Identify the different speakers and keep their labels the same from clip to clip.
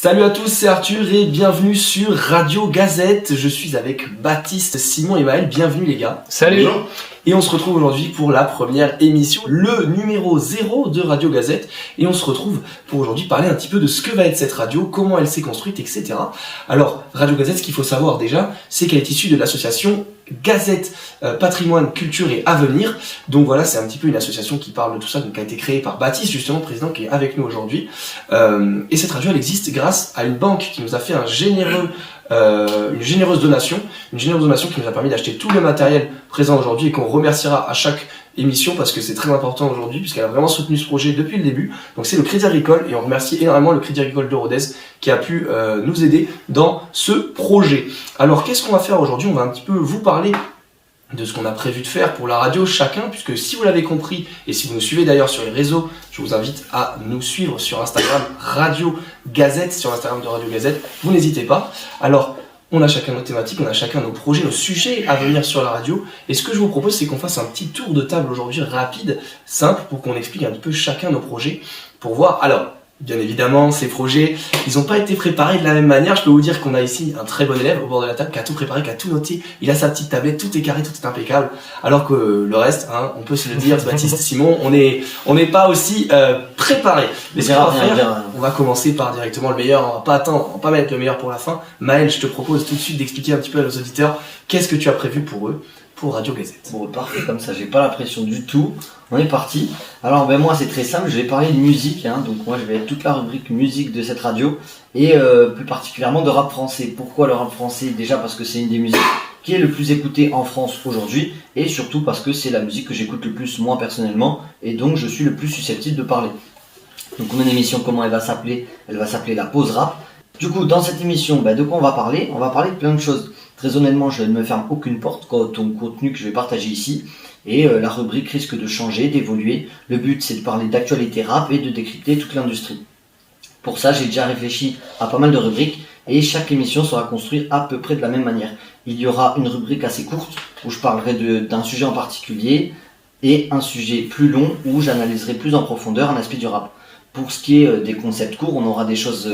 Speaker 1: Salut à tous, c'est Arthur et bienvenue sur Radio Gazette. Je suis avec Baptiste, Simon et Maël. Bienvenue les gars.
Speaker 2: Salut.
Speaker 1: Bonjour. Et on se retrouve aujourd'hui pour la première émission, le numéro 0 de Radio Gazette. Et on se retrouve pour aujourd'hui parler un petit peu de ce que va être cette radio, comment elle s'est construite, etc. Alors, Radio Gazette, ce qu'il faut savoir déjà, c'est qu'elle est issue de l'association Gazette, Patrimoine, Culture et Avenir. Donc voilà, c'est un petit peu une association qui parle de tout ça, donc qui a été créée par Baptiste, justement, président, qui est avec nous aujourd'hui. Et cette radio, elle existe grâce à une banque qui nous a fait une généreuse donation qui nous a permis d'acheter tout le matériel présent aujourd'hui et qu'on remerciera à chaque émission parce que c'est très important aujourd'hui puisqu'elle a vraiment soutenu ce projet depuis le début. Donc c'est le Crédit Agricole et on remercie énormément le Crédit Agricole de Rodez qui a pu nous aider dans ce projet. Alors qu'est-ce qu'on va faire aujourd'hui? On va un petit peu vous parler de ce qu'on a prévu de faire pour la radio chacun, puisque si vous l'avez compris, et si vous nous suivez d'ailleurs sur les réseaux, je vous invite à nous suivre sur Instagram Radio Gazette, sur Instagram de Radio Gazette, vous n'hésitez pas. Alors, on a chacun nos thématiques, on a chacun nos projets, nos sujets à venir sur la radio, et ce que je vous propose, c'est qu'on fasse un petit tour de table aujourd'hui rapide, simple, pour qu'on explique un petit peu chacun nos projets, pour voir, alors, bien évidemment, ces projets, ils n'ont pas été préparés de la même manière. Je peux vous dire qu'on a ici un très bon élève au bord de la table qui a tout préparé, qui a tout noté. Il a sa petite tablette, tout est carré, tout est impeccable. Alors que le reste, on peut se le dire, Baptiste, Simon, on n'est pas aussi préparés. Mais ce qu'on va faire, on va commencer par directement le meilleur. On va pas mettre le meilleur pour la fin. Maël, je te propose tout de suite d'expliquer un petit peu à nos auditeurs qu'est-ce que tu as prévu pour eux, pour Radio Gazette.
Speaker 2: Bon, parfait, comme ça, j'ai pas la pression du tout. On est parti. Alors, moi, c'est très simple. Je vais parler de musique. Donc, moi, je vais être toute la rubrique musique de cette radio et plus particulièrement de rap français. Pourquoi le rap français? Déjà parce que c'est une des musiques qui est le plus écoutée en France aujourd'hui et surtout parce que c'est la musique que j'écoute le plus moi personnellement et donc je suis le plus susceptible de parler. Donc, on a une émission, comment elle va s'appeler? Elle va s'appeler La Pause Rap. Du coup, dans cette émission, de quoi on va parler? On va parler de plein de choses. Très honnêtement, je ne me ferme aucune porte quant au contenu que je vais partager ici. Et la rubrique risque de changer, d'évoluer. Le but, c'est de parler d'actualité rap et de décrypter toute l'industrie. Pour ça, j'ai déjà réfléchi à pas mal de rubriques et chaque émission sera construite à peu près de la même manière. Il y aura une rubrique assez courte où je parlerai d'un sujet en particulier et un sujet plus long où j'analyserai plus en profondeur un aspect du rap. Pour ce qui est des concepts courts, on aura des choses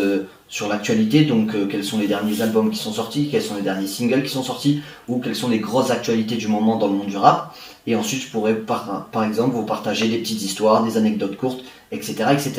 Speaker 2: sur l'actualité, donc quels sont les derniers albums qui sont sortis, quels sont les derniers singles qui sont sortis, ou quelles sont les grosses actualités du moment dans le monde du rap. Et ensuite, je pourrais par exemple vous partager des petites histoires, des anecdotes courtes, etc. etc.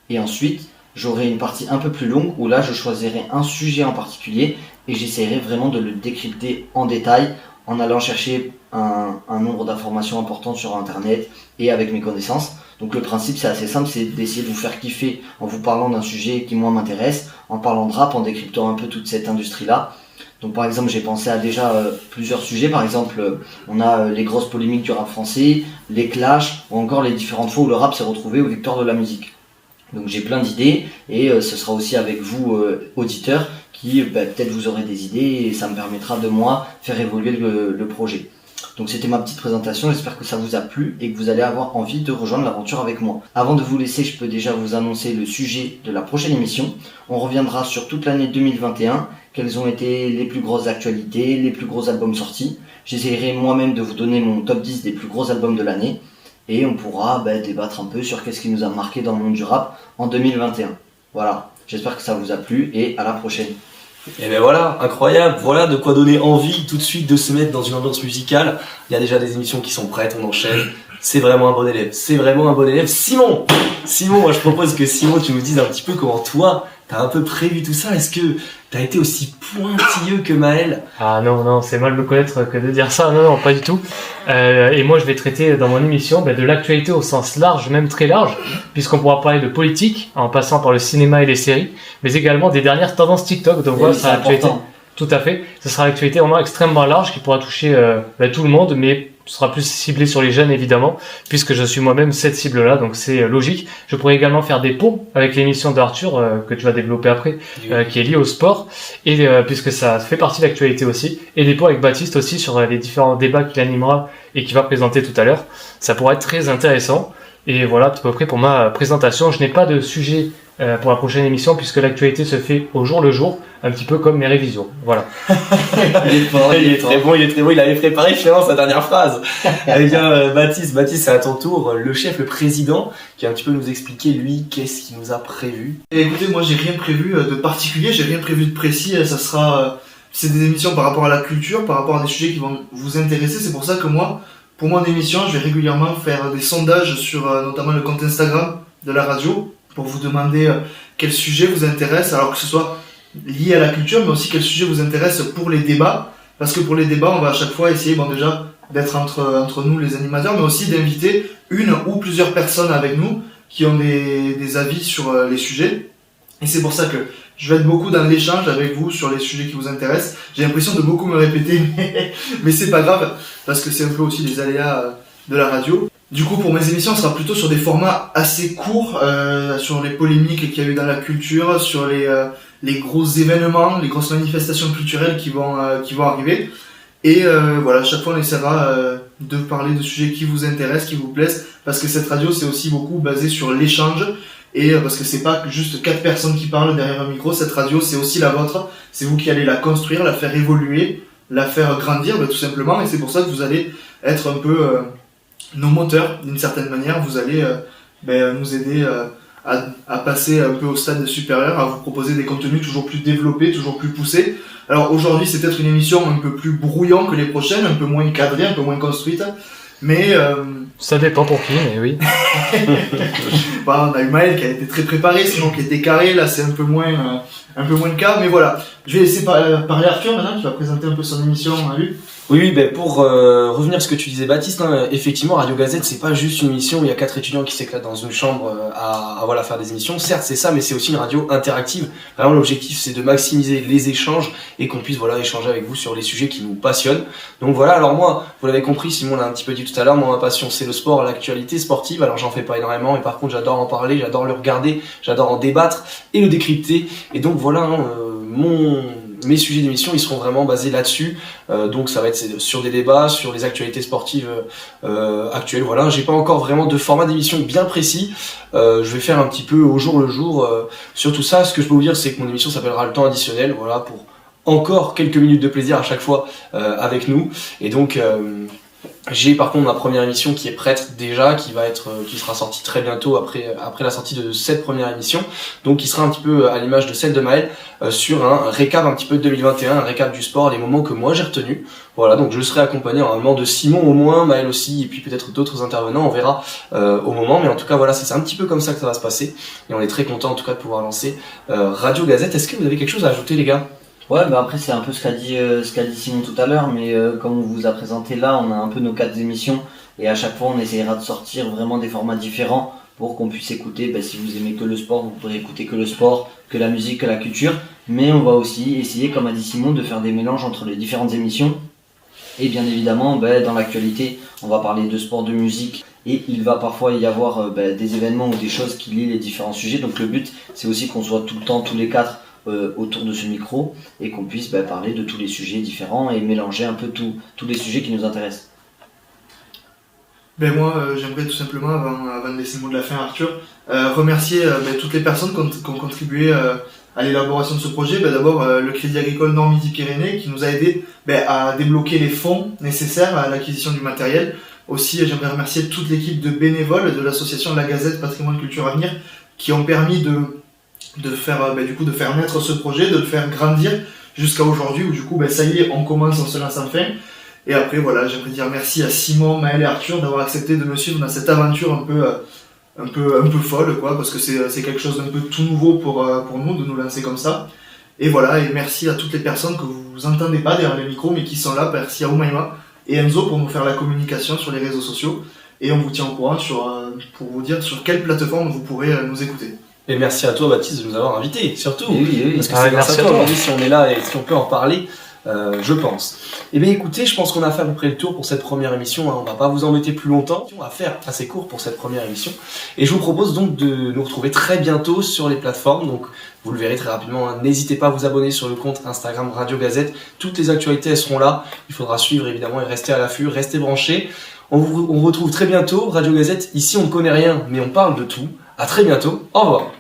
Speaker 2: Et ensuite, j'aurai une partie un peu plus longue où là, je choisirai un sujet en particulier et j'essaierai vraiment de le décrypter en détail en allant chercher un nombre d'informations importantes sur Internet et avec mes connaissances. Donc le principe c'est assez simple, c'est d'essayer de vous faire kiffer en vous parlant d'un sujet qui moi m'intéresse, en parlant de rap, en décryptant un peu toute cette industrie-là. Donc par exemple j'ai pensé à déjà plusieurs sujets, par exemple on a les grosses polémiques du rap français, les clashs ou encore les différentes fois où le rap s'est retrouvé aux victoires de la musique. Donc j'ai plein d'idées et ce sera aussi avec vous auditeurs qui peut-être vous aurez des idées et ça me permettra de moi faire évoluer le projet. Donc c'était ma petite présentation, j'espère que ça vous a plu et que vous allez avoir envie de rejoindre l'aventure avec moi. Avant de vous laisser, je peux déjà vous annoncer le sujet de la prochaine émission. On reviendra sur toute l'année 2021, quelles ont été les plus grosses actualités, les plus gros albums sortis. J'essaierai moi-même de vous donner mon top 10 des plus gros albums de l'année et on pourra débattre un peu sur qu'est-ce qui nous a marqué dans le monde du rap en 2021. Voilà, j'espère que ça vous a plu et à la prochaine.
Speaker 1: Et ben voilà, incroyable, voilà de quoi donner envie tout de suite de se mettre dans une ambiance musicale. Il y a déjà des émissions qui sont prêtes, on enchaîne. C'est vraiment un bon élève, Simon, moi je propose que Simon tu nous dises un petit peu comment toi t'as un peu prévu tout ça. Est-ce que t'as été aussi pointilleux que Maël?
Speaker 3: Ah non, c'est mal me connaître que de dire ça. Non, pas du tout. Et moi je vais traiter dans mon émission de l'actualité au sens large, même très large, puisqu'on pourra parler de politique en passant par le cinéma et les séries, mais également des dernières tendances TikTok. Donc voilà, ça sera l'actualité. Tout à fait. Ce sera l'actualité vraiment extrêmement large qui pourra toucher tout le monde, mais ce sera plus ciblé sur les jeunes évidemment, puisque je suis moi-même cette cible-là, donc c'est logique. Je pourrais également faire des ponts avec l'émission d'Arthur que tu vas développer après, qui est liée au sport, et puisque ça fait partie de l'actualité aussi, et des ponts avec Baptiste aussi sur les différents débats qu'il animera et qu'il va présenter tout à l'heure. Ça pourrait être très intéressant. Et voilà à peu près pour ma présentation. Je n'ai pas de sujet pour la prochaine émission, puisque l'actualité se fait au jour le jour, un petit peu comme mes révisions. Voilà.
Speaker 1: Il est très bon, il avait préparé finalement sa dernière phrase. Eh bien, Baptiste, c'est à ton tour, le chef, le président, qui va un petit peu nous expliquer, lui, qu'est-ce qu'il nous a prévu.
Speaker 4: Et écoutez, moi j'ai rien prévu de particulier, j'ai rien prévu de précis, ça sera... c'est des émissions par rapport à la culture, par rapport à des sujets qui vont vous intéresser, c'est pour ça que moi, pour mon émission, je vais régulièrement faire des sondages sur notamment le compte Instagram de la radio, pour vous demander quel sujet vous intéresse, alors que ce soit lié à la culture, mais aussi quel sujet vous intéresse pour les débats, parce que pour les débats, on va à chaque fois essayer, déjà, d'être entre nous les animateurs, mais aussi d'inviter une ou plusieurs personnes avec nous qui ont des avis sur les sujets. Et c'est pour ça que je vais être beaucoup dans l'échange avec vous sur les sujets qui vous intéressent. J'ai l'impression de beaucoup me répéter, mais c'est pas grave, parce que c'est un peu aussi les aléas de la radio. Du coup, pour mes émissions, on sera plutôt sur des formats assez courts, sur les polémiques qu'il y a eu dans la culture, sur les gros événements, les grosses manifestations culturelles qui vont arriver. Et voilà, chaque fois on essaiera de parler de sujets qui vous intéressent, qui vous plaisent, parce que cette radio c'est aussi beaucoup basé sur l'échange, et parce que c'est pas juste 4 personnes qui parlent derrière un micro, cette radio c'est aussi la vôtre, c'est vous qui allez la construire, la faire évoluer, la faire grandir tout simplement, et c'est pour ça que vous allez être un peu nos moteurs d'une certaine manière, vous allez nous aider à passer un peu au stade supérieur, à vous proposer des contenus toujours plus développés, toujours plus poussés. Alors aujourd'hui c'est peut-être une émission un peu plus brouillon que les prochaines, un peu moins cadrée, un peu moins construite, mais...
Speaker 3: Ça dépend pour qui, mais oui.
Speaker 4: On a eu Maël qui a été très préparé, sinon qui était carré, là c'est un peu moins le cas, mais voilà. Je vais laisser parler Arthur maintenant, qui va présenter un peu son émission à lui.
Speaker 1: Oui, pour revenir à ce que tu disais Baptiste, effectivement Radio Gazette c'est pas juste une émission où il y a 4 étudiants qui s'éclatent dans une chambre à faire des émissions, certes c'est ça, mais c'est aussi une radio interactive. Vraiment l'objectif c'est de maximiser les échanges et qu'on puisse échanger avec vous sur les sujets qui nous passionnent. Donc voilà, alors moi, vous l'avez compris, Simon l'a un petit peu dit tout à l'heure, moi ma passion c'est le sport, l'actualité sportive, alors j'en fais pas énormément, mais par contre j'adore en parler, j'adore le regarder, j'adore en débattre et le décrypter, et donc voilà, mes sujets d'émission ils seront vraiment basés là-dessus, donc ça va être sur des débats, sur les actualités sportives actuelles. Voilà, j'ai pas encore vraiment de format d'émission bien précis, je vais faire un petit peu au jour le jour sur tout ça. Ce que je peux vous dire c'est que mon émission s'appellera Le Temps Additionnel, voilà, pour encore quelques minutes de plaisir à chaque fois avec nous, et donc j'ai par contre ma première émission qui est prête déjà, qui sera sortie très bientôt après la sortie de cette première émission, donc qui sera un petit peu à l'image de celle de Maël, sur un récap un petit peu de 2021, un récap du sport, les moments que moi j'ai retenus. Voilà, donc je serai accompagné normalement de Simon au moins, Maël aussi, et puis peut-être d'autres intervenants, on verra au moment, mais en tout cas voilà, c'est un petit peu comme ça que ça va se passer, et on est très content en tout cas de pouvoir lancer Radio Gazette. Est-ce que vous avez quelque chose à ajouter les gars ?
Speaker 2: Ouais, après c'est un peu ce qu'a dit Simon tout à l'heure, mais comme on vous a présenté là, on a un peu nos 4 émissions, et à chaque fois on essaiera de sortir vraiment des formats différents pour qu'on puisse écouter, si vous aimez que le sport, vous pourrez écouter que le sport, que la musique, que la culture, mais on va aussi essayer, comme a dit Simon, de faire des mélanges entre les différentes émissions, et bien évidemment, dans l'actualité, on va parler de sport, de musique, et il va parfois y avoir des événements ou des choses qui lient les différents sujets, donc le but c'est aussi qu'on soit tout le temps, tous les 4, autour de ce micro, et qu'on puisse parler de tous les sujets différents et mélanger un peu tous les sujets qui nous intéressent.
Speaker 4: Moi j'aimerais tout simplement, avant de laisser le mot de la fin à Arthur, remercier toutes les personnes qui ont contribué à l'élaboration de ce projet. D'abord le Crédit Agricole Nord Midi-Pyrénées qui nous a aidé à débloquer les fonds nécessaires à l'acquisition du matériel. Aussi j'aimerais remercier toute l'équipe de bénévoles de l'association La Gazette Patrimoine Culture Avenir qui ont permis de faire naître ce projet, de le faire grandir jusqu'à aujourd'hui où du coup ça y est, on commence, on se lance enfin. Et après voilà, j'aimerais dire merci à Simon, Maël et Arthur d'avoir accepté de me suivre dans cette aventure un peu folle parce que c'est quelque chose d'un peu tout nouveau pour nous de nous lancer comme ça. Et voilà, et merci à toutes les personnes que vous entendez pas derrière les micros mais qui sont là, merci à Oumaima et Enzo pour nous faire la communication sur les réseaux sociaux, et on vous tient au courant pour vous dire sur quelle plateforme vous pourrez nous écouter.
Speaker 1: Et merci à toi Baptiste de nous avoir invités, surtout.
Speaker 2: Oui.
Speaker 1: Parce que c'est grâce à toi aujourd'hui si on est là et si on peut en parler, je pense. Et bien écoutez, je pense qu'on a fait à peu près le tour pour cette première émission, on va pas vous embêter plus longtemps, on va faire assez court pour cette première émission. Et je vous propose donc de nous retrouver très bientôt sur les plateformes, donc vous le verrez très rapidement, n'hésitez pas à vous abonner sur le compte Instagram Radio Gazette, toutes les actualités elles seront là, il faudra suivre évidemment et rester à l'affût, rester branchés. On vous retrouve très bientôt, Radio Gazette, ici on ne connaît rien mais on parle de tout, à très bientôt, au revoir.